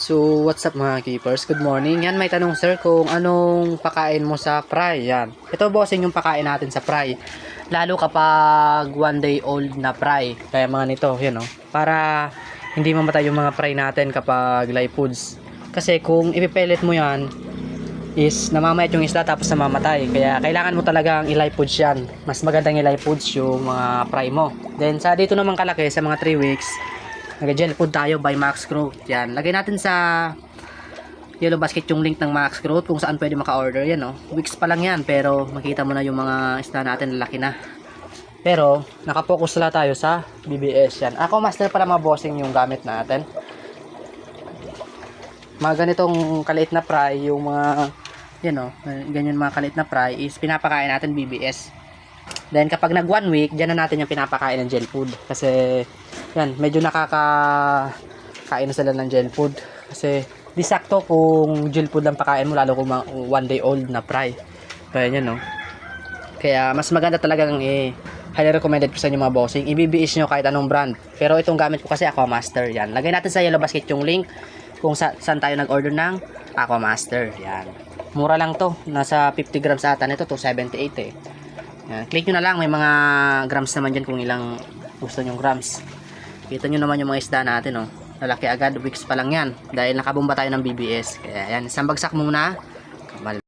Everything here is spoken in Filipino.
So, what's up mga keepers? Good morning. Yan, may tanong sir kung anong pakain mo sa fry. Yan. Ito bossing yung pakain natin sa fry. Lalo kapag 1 day old na fry. Kaya mga nito, yan o. Para hindi mamatay yung mga fry natin kapag live foods. Kasi kung ipipellet mo yan, is namamayat yung isda tapos namamatay. Kaya kailangan mo talagang i-live foods yan. Mas magandang i-live foods yung mga fry mo. Then sa dito naman kalaki, sa mga 3 weeks, nag-gel food tayo by Max Growth. Yan. Lagay natin sa yellow basket yung link ng Max Growth kung saan pwede maka-order. Yan, no? Weeks pa lang yan. Pero makita mo na yung mga isda natin lalaki na. Pero nakapokus na tayo sa BBS. Yan. Ako master para mga bossing yung gamit natin. Mga ganitong kaliit na fry, yung mga yan, no? Ganyan mga kaliit na fry is pinapakain natin BBS. Then kapag nag 1 week, diyan na natin yung pinapakain ng gel food. Kasi yan, medyo nakakakain na sila ng gel food. Kasi di sakto kung gel food lang pakain mo, lalo kung 1 day old na fry. Kaya yan, no. Kaya mas maganda talagang highly recommended ko sa inyo mga bossing. I-BBS nyo kahit anong brand. Pero itong gamit ko kasi Aquamaster. Yan. Lagay natin sa yellow basket yung link kung saan tayo nag-order ng Aquamaster. Yan. Mura lang to. Nasa 50 grams ata nito, 278 eh. Yan. Click nyo na lang, may mga grams naman dyan kung ilang gusto nyong grams. Kita nyo naman yung mga isda natin, oh. Lalaki agad, weeks pa lang yan dahil nakabomba tayo ng BBS. Kaya yan, isang bagsak muna.